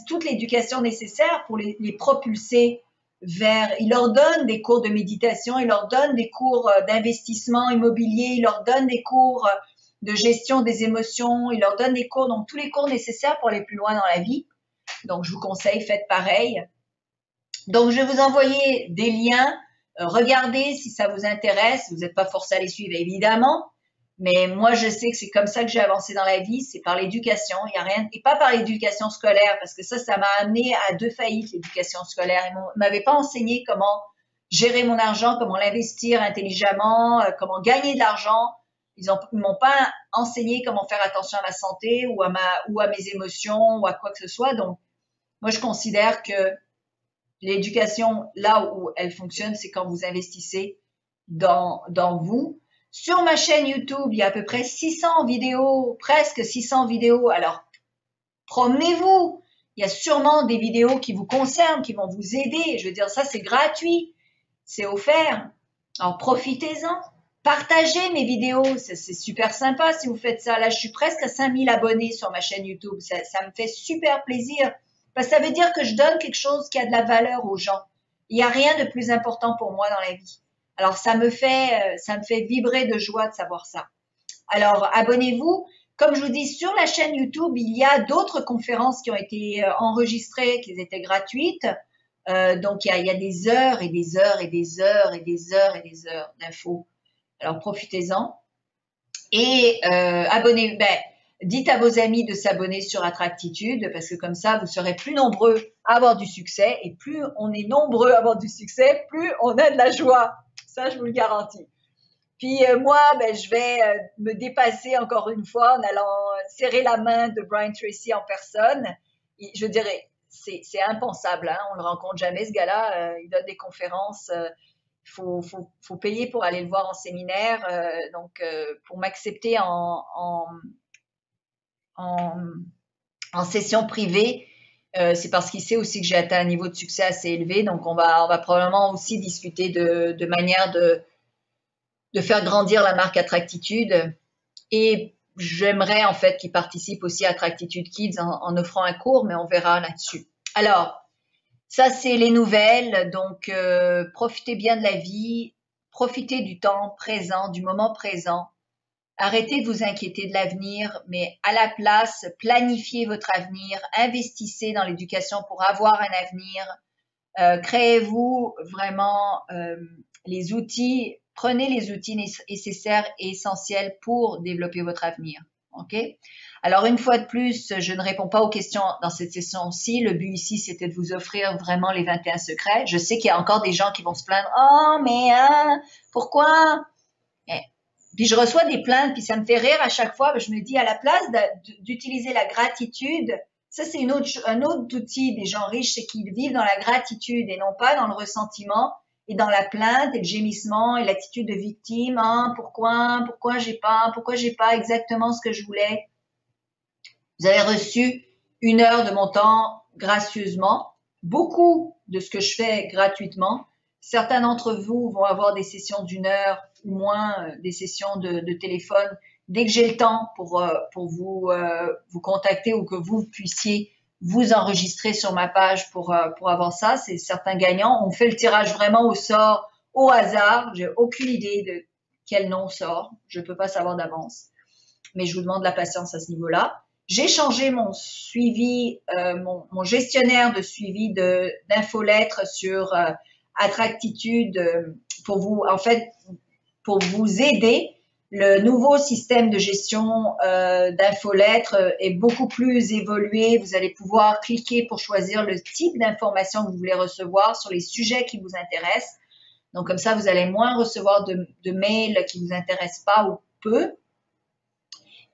toute l'éducation nécessaire pour les propulser vers, ils leur donnent des cours de méditation, ils leur donnent des cours d'investissement immobilier, ils leur donnent des cours de gestion des émotions, ils leur donnent des cours, donc tous les cours nécessaires pour aller plus loin dans la vie. Donc, je vous conseille, faites pareil. Donc, je vais vous envoyer des liens. Regardez si ça vous intéresse. Vous n'êtes pas forcé à les suivre, évidemment. Mais moi, je sais que c'est comme ça que j'ai avancé dans la vie, c'est par l'éducation. Il y a rien, et pas par l'éducation scolaire, parce que ça m'a amené à deux faillites, l'éducation scolaire. Ils m'avaient pas enseigné comment gérer mon argent, comment l'investir intelligemment, comment gagner de l'argent. Ils m'ont pas enseigné comment faire attention à ma santé ou à mes émotions ou à quoi que ce soit. Donc, moi, je considère que l'éducation, là où elle fonctionne, c'est quand vous investissez dans vous. Sur ma chaîne YouTube, il y a à peu près 600 vidéos, presque 600 vidéos. Alors, promenez-vous. Il y a sûrement des vidéos qui vous concernent, qui vont vous aider. Je veux dire, ça, c'est gratuit. C'est offert. Alors, profitez-en. Partagez mes vidéos. C'est super sympa si vous faites ça. Là, je suis presque à 5000 abonnés sur ma chaîne YouTube. Ça me fait super plaisir. Parce que ça veut dire que je donne quelque chose qui a de la valeur aux gens. Il n'y a rien de plus important pour moi dans la vie. Alors, ça me fait vibrer de joie de savoir ça. Alors, abonnez-vous. Comme je vous dis, sur la chaîne YouTube, il y a d'autres conférences qui ont été enregistrées, qui étaient gratuites. Donc, il y a des heures et des heures et des heures et des heures et des heures d'infos. Alors, profitez-en. Et dites à vos amis de s'abonner sur Attractitude, parce que comme ça, vous serez plus nombreux à avoir du succès. Et plus on est nombreux à avoir du succès, plus on a de la joie. Ça, je vous le garantis. Puis moi, je vais me dépasser encore une fois en allant serrer la main de Brian Tracy en personne. Et je dirais, c'est impensable, hein, on le rencontre jamais ce gars-là. Il donne des conférences. Faut payer pour aller le voir en séminaire. Donc pour m'accepter en session privée, c'est parce qu'il sait aussi que j'ai atteint un niveau de succès assez élevé. Donc on va probablement aussi discuter de manière de faire grandir la marque Attractitude. Et j'aimerais en fait qu'ils participent aussi à Attractitude Kids en offrant un cours, mais on verra là-dessus. Alors, ça c'est les nouvelles, donc profitez bien de la vie, profitez du temps présent, du moment présent. Arrêtez de vous inquiéter de l'avenir, mais à la place, planifiez votre avenir, investissez dans l'éducation pour avoir un avenir, créez-vous vraiment les outils. Prenez les outils nécessaires et essentiels pour développer votre avenir. OK? Alors, une fois de plus, je ne réponds pas aux questions dans cette session-ci. Le but ici, c'était de vous offrir vraiment les 21 secrets. Je sais qu'il y a encore des gens qui vont se plaindre. Oh, mais pourquoi? Puis je reçois des plaintes, puis ça me fait rire à chaque fois. Je me dis, à la place d'utiliser la gratitude, ça c'est un autre outil des gens riches, c'est qu'ils vivent dans la gratitude et non pas dans le ressentiment et dans la plainte et le gémissement et l'attitude de victime. Hein, pourquoi j'ai pas exactement ce que je voulais. Vous avez reçu 1 heure de mon temps gracieusement, beaucoup de ce que je fais gratuitement. Certains d'entre vous vont avoir des sessions d'1 heure ou moins, des sessions de téléphone dès que j'ai le temps pour vous contacter ou que vous puissiez vous enregistrer sur ma page pour avoir ça. C'est certains gagnants. On fait le tirage vraiment au sort, au hasard. J'ai aucune idée de quel nom sort. Je ne peux pas savoir d'avance. Mais je vous demande de la patience à ce niveau-là. J'ai changé mon suivi, mon gestionnaire de suivi d'infolettres sur Attractitude pour vous aider. Le nouveau système de gestion d'infolettres est beaucoup plus évolué. Vous allez pouvoir cliquer pour choisir le type d'information que vous voulez recevoir sur les sujets qui vous intéressent. Donc comme ça, vous allez moins recevoir de mails qui vous intéressent pas ou peu.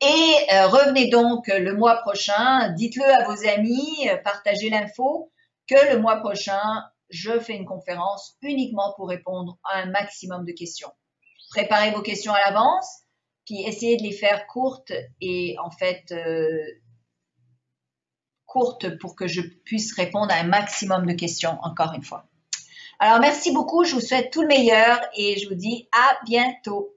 Et revenez donc le mois prochain, dites-le à vos amis, partagez l'info, que le mois prochain, je fais une conférence uniquement pour répondre à un maximum de questions. Préparez vos questions à l'avance, puis essayez de les faire courtes et en fait courtes pour que je puisse répondre à un maximum de questions, encore une fois. Alors merci beaucoup, je vous souhaite tout le meilleur et je vous dis à bientôt.